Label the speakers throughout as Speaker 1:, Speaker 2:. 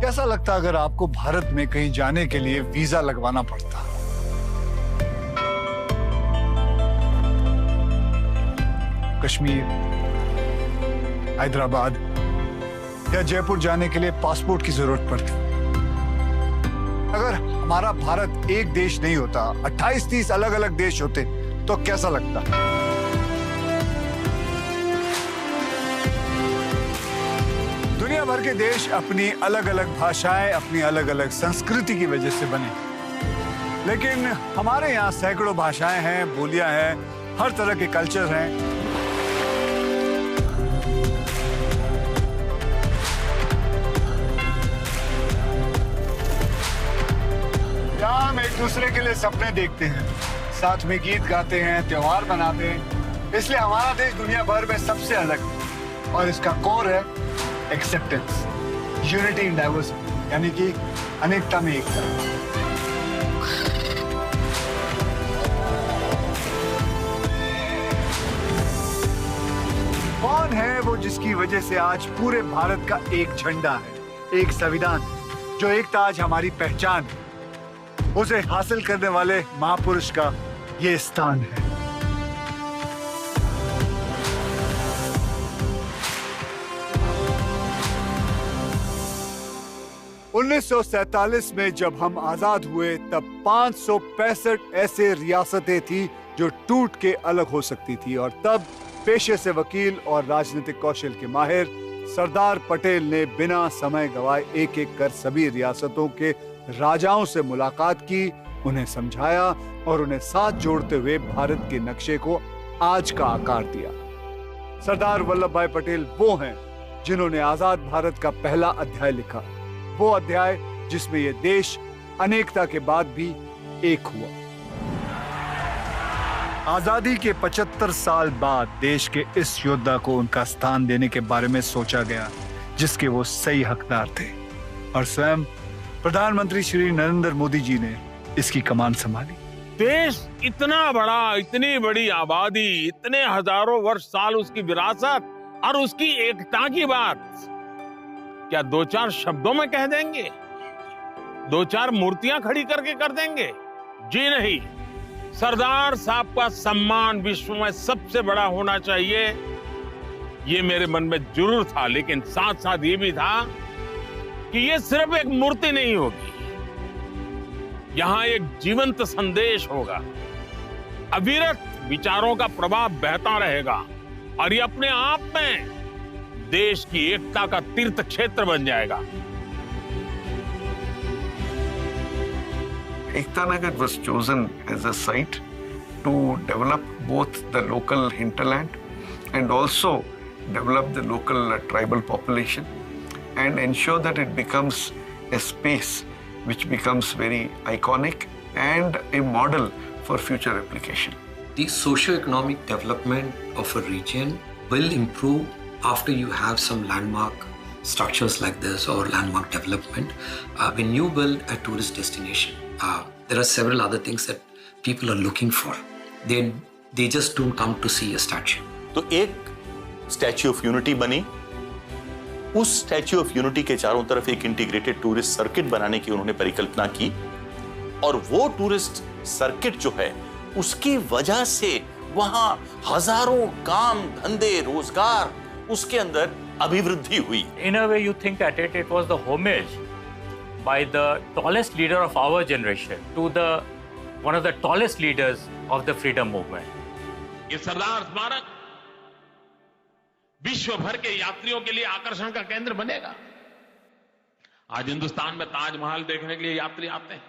Speaker 1: कैसा लगता अगर आपको भारत में कहीं जाने के लिए वीजा लगवाना पड़ता? कश्मीर, हैदराबाद या जयपुर जाने के लिए पासपोर्ट की जरूरत पड़ती। अगर हमारा भारत एक देश नहीं होता, 28-30 अलग अलग देश होते, तो कैसा लगता? दुनिया भर के देश अपनी अलग अलग भाषाएं, अपनी अलग अलग संस्कृति की वजह से बने, लेकिन हमारे यहाँ सैकड़ों भाषाएं हैं, बोलियां हैं, हर तरह के कल्चर हैं। हम एक दूसरे के लिए सपने देखते हैं, साथ में गीत गाते हैं, त्योहार मनाते हैं। इसलिए हमारा देश दुनिया भर में सबसे अलग है और इसका कोर है एक्सेप्टेंस, यूनिटी इन डाइवर्सिटी, यानी कि अनेकता में एकता। कौन है वो जिसकी वजह से आज पूरे भारत का एक झंडा है, एक संविधान, जो एकता आज हमारी पहचान है? उसे हासिल करने वाले महापुरुष का ये स्थान है। (1947) में जब हम आजाद हुए, तब 565 ऐसे रियासतें थी जो टूट के अलग हो सकती थी, और तब पेशे से वकील और राजनीतिक कौशल के माहिर सरदार पटेल ने बिना समय गवाए एक एक कर सभी रियासतों के राजाओं से मुलाकात की, उन्हें समझाया और उन्हें साथ जोड़ते हुए भारत के नक्शे को आज का आकार दिया। सरदार वल्लभ भाई पटेल वो हैं जिन्होंने आजाद भारत का पहला अध्याय लिखा, वो अध्याय जिसमें यह देश अनेकता के बाद भी एक हुआ। आजादी के 75 साल बाद देश के इस योद्धा को उनका स्थान देने के बारे में सोचा गया जिसके वो सही हकदार थे, और स्वयं प्रधानमंत्री श्री नरेंद्र मोदी जी ने इसकी कमान संभाली।
Speaker 2: देश इतना बड़ा, इतनी बड़ी आबादी, इतने हजारों वर्ष साल उसकी विरासत और उसकी एकता की बात क्या 2-4 शब्दों में कह देंगे? 2-4 मूर्तियां खड़ी करके कर देंगे? जी नहीं। सरदार साहब का सम्मान विश्व में सबसे बड़ा होना चाहिए, ये मेरे मन में जरूर था, लेकिन साथ साथ ये भी था कि ये सिर्फ एक मूर्ति नहीं होगी, यहां एक जीवंत संदेश होगा, अविरत विचारों का प्रभाव बहता रहेगा, और ये अपने आप में देश की एकता का तीर्थ क्षेत्र बन जाएगा।
Speaker 3: Ekta Nagar was chosen as a site to develop both the local hinterland and also develop the local tribal population and ensure that it becomes a space which becomes very iconic and a model for future replication.
Speaker 4: The socio-economic development of a region will improve after you have some landmark structures like this or landmark development. When you build a tourist destination, there are several other things that people are looking for. They just don't come to see a statue.
Speaker 5: तो एक statue of unity बनी, उस statue of unity के चारों तरफ एक integrated tourist circuit बनाने की उन्होंने परिकल्पना की, और वो टूरिस्ट सर्किट जो है उसकी वजह से वहां हजारों काम धंधे रोजगार उसके अंदर अभिवृद्धि हुई।
Speaker 6: In a way you think at it, it was the homage by the tallest leader of our generation to one of the tallest leaders of the freedom movement.
Speaker 2: ये सरदार स्मारक विश्व भर के यात्रियों के लिए आकर्षण का केंद्र बनेगा। आज हिंदुस्तान में ताजमहल देखने के लिए यात्री आते हैं,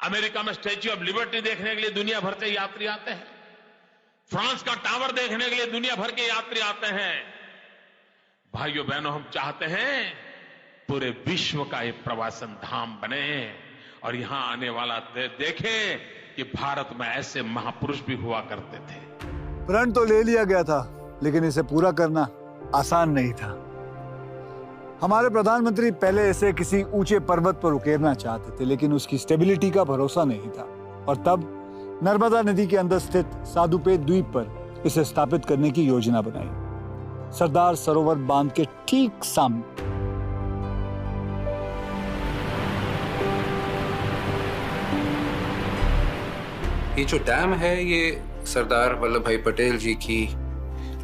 Speaker 2: अमेरिका में स्टैच्यू ऑफ लिबर्टी देखने के लिए दुनिया भर से यात्री आते हैं, फ्रांस का टावर देखने के लिए दुनिया भर के यात्री आते हैं। भाइयों बहनों, हम चाहते हैं पूरे विश्व का ये प्रवासन धाम बने और यहां आने वाला देखे कि भारत में ऐसे महापुरुष भी हुआ करते थे।
Speaker 1: प्रण तो ले लिया गया था, लेकिन इसे पूरा करना आसान नहीं था। हमारे प्रधानमंत्री पहले इसे किसी ऊंचे पर्वत पर उकेरना चाहते थे, लेकिन उसकी स्टेबिलिटी का भरोसा नहीं था, और तब नर्मदा नदी के अंदर स्थित साधुपेट द्वीप पर इसे स्थापित करने की योजना बनाई, सरदार सरोवर बांध के ठीक सामने।
Speaker 7: ये जो डैम है ये सरदार वल्लभ भाई पटेल जी की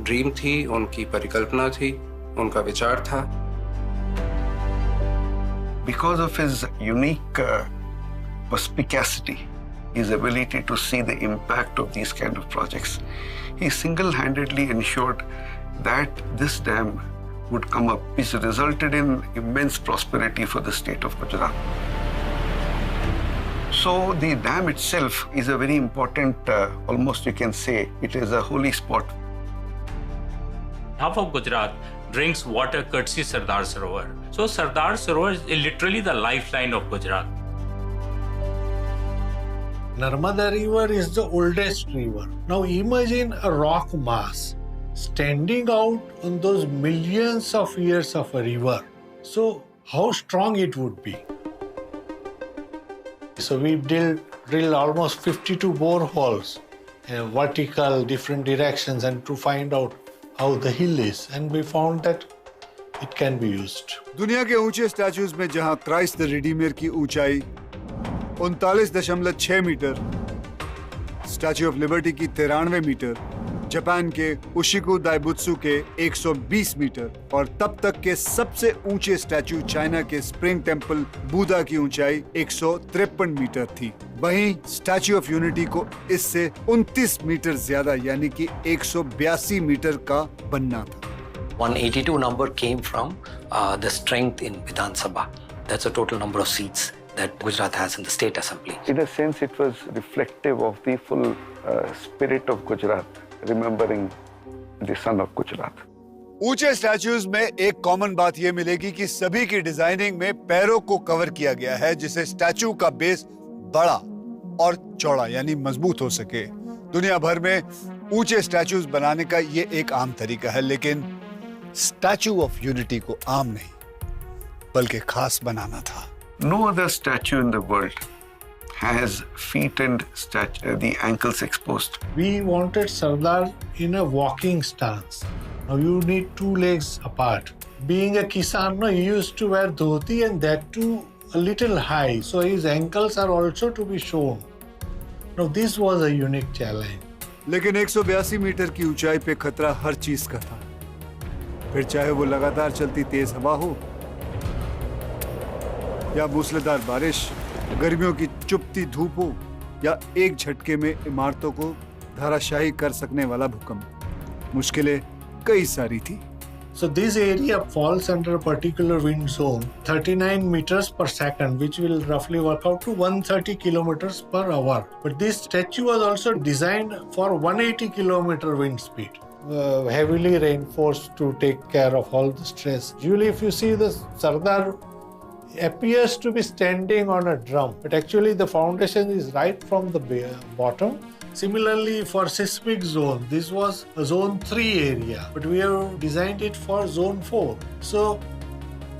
Speaker 7: ड्रीम थी, उनकी परिकल्पना थी, उनका विचार था।
Speaker 3: Because of his unique perspicacity, his ability to see the impact of these kind of projects, he single-handedly ensured that this dam would come up, which resulted in immense prosperity for the state of Gujarat. So the dam itself is a very important, almost you can say, it is a holy spot.
Speaker 6: Half of Gujarat drinks water courtesy Sardar Sarovar. So Sardar Sarovar is literally the lifeline of Gujarat.
Speaker 8: Narmada River is the oldest river. Now imagine a rock mass standing out on those millions of years of a river. So how strong it would be. So we drilled almost 52 boreholes in vertical, different directions, and to find out how the hill is, and we found that it can be used.
Speaker 1: दुनिया के ऊंचे statues में जहां Christ the Redeemer की ऊंचाई 39.6 metre, statue of liberty की 93 metre, Japan के उशिकु दाइबुत्सु के 120 मीटर और तब तक के सबसे ऊंचे स्टैचू चाइना के स्प्रिंग टेंपल बुद्धा की ऊंचाई 153 मीटर थी। वहीं स्टैचू ऑफ यूनिटी को इससे 29 मीटर ज्यादा यानी कि 182 मीटर का बनना था।
Speaker 4: 182 number came from the strength in Vidhan Sabha. That's the total number of seats that Gujarat has in the state assembly.
Speaker 3: In a sense, it was reflective of the full spirit of Gujarat, remembering the son of Gujarat.
Speaker 1: ऊंचे statues में एक common बात यह मिलेगी कि सभी की designing में पैरों को कवर किया गया है जिससे स्टैचू का बेस बड़ा और चौड़ा यानी मजबूत हो सके। दुनिया भर में ऊंचे स्टैचूज बनाने का ये एक आम तरीका है, लेकिन स्टैचू ऑफ यूनिटी को आम नहीं बल्कि खास बनाना था।
Speaker 3: No other statue in the world has feet and the ankles exposed.
Speaker 8: We wanted Sardar in a walking stance. Now you need two legs apart. Being a Kisan, he used to wear dhoti and that too a little high, so his ankles are also to be shown. Now this was a unique challenge.
Speaker 1: लेकिन 182 metre की ऊंचाई पे खतरा हर चीज का था, फिर चाहे वो लगातार चलती तेज हवा हो या मूसलाधार बारिश, गर्मियों की चुभती धूप हो या एक झटके में इमारतों को धराशायी कर सकने वाला भूकंप। मुश्किलें कई सारी थी।
Speaker 8: So this area falls under a particular wind zone, 39 meters per second, which will roughly work out to 130 kilometers per hour. But this statue was also designed for 180 kilometer wind speed, heavily reinforced to take care of all the stress. Usually if you see the Sardar appears to be standing on a drum, but actually the foundation is right from the bottom. Similarly, for seismic zone, this was a zone 3 area, but we have designed it for zone 4. So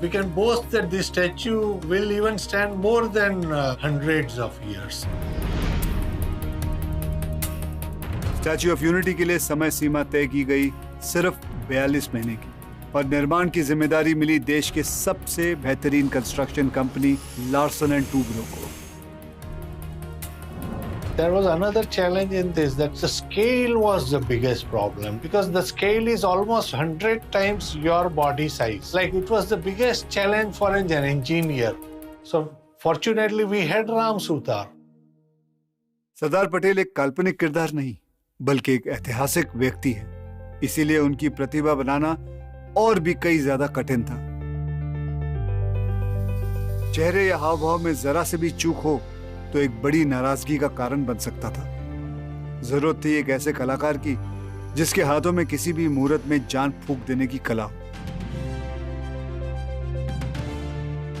Speaker 8: we can boast that this statue will even stand more than hundreds of years.
Speaker 1: Statue of unity के लिए समय सीमा तय की गई सिर्फ 42 महीने की और निर्माण की जिम्मेदारी मिली देश के सबसे बेहतरीन construction company Larsen and Toubro को।
Speaker 8: There was another challenge in this, that the scale was the biggest problem because the scale is almost 100 times your body size. Like it was the biggest challenge for an engineer. So fortunately we had Ram Sutar.
Speaker 1: Sardar Patel एक काल्पनिक किरदार नहीं बल्कि एक ऐतिहासिक व्यक्ति है, इसीलिए उनकी प्रतिभा बनाना और भी कई ज्यादा कठिन था। चेहरे या हाव भाव में जरा से भी चूक हो तो एक बड़ी नाराजगी का कारण बन सकता था। जरूरत थी एक ऐसे कलाकार की जिसके हाथों में किसी भी मुहूर्त में जान फूंक देने की कला हो।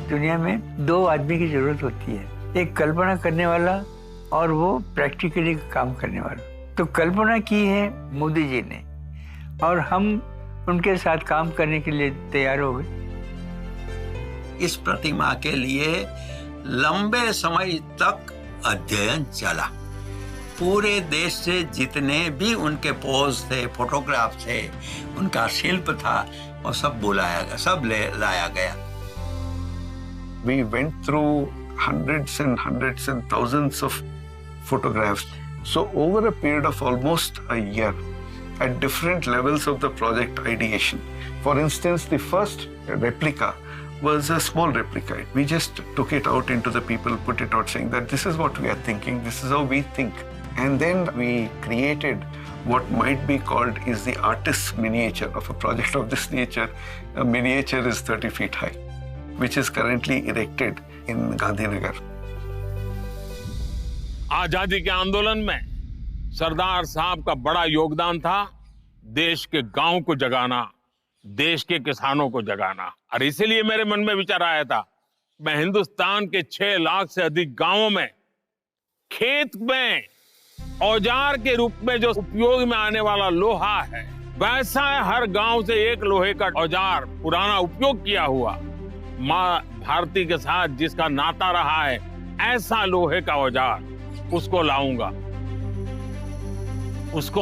Speaker 9: दुनिया में दो आदमी की जरूरत होती है, एक कल्पना करने वाला और वो प्रैक्टिकली काम करने वाला। तो कल्पना की है मोदी जी ने और हम उनके साथ काम करने के लिए तैयार हो गए।
Speaker 10: इस प्रतिमा के लिए लंबे समय तक अध्ययन चला। पूरे देश से जितने भी उनके पोज थे, फोटोग्राफ थे, उनका शिल्प था, वो सब बुलाया गया, सब लाया गया।
Speaker 3: We went through hundreds and thousands of photographs. So over a period of almost a year, at different levels of the project ideation, for instance, the first replica was a small replica. We just took it out into the people, put it out saying that this is what we are thinking, this is how we think. And then we created what might be called is the artist's miniature of a project of this nature. A miniature is 30 feet high, which is currently erected in Gandhinagar.
Speaker 2: आजादी के आंदोलन में सरदार साहब का बड़ा योगदान था देश के गांव को जगाना, देश के किसानों को जगाना। और इसीलिए मेरे मन में विचार आया था, मैं हिंदुस्तान के 6 लाख से अधिक गांवों में खेत में औजार के रूप में जो उपयोग में आने वाला लोहा है, वैसा हर गांव से एक लोहे का औजार पुराना उपयोग किया हुआ, मां भारती के साथ जिसका नाता रहा है, ऐसा लोहे का औजार उसको लाऊंगा, उसको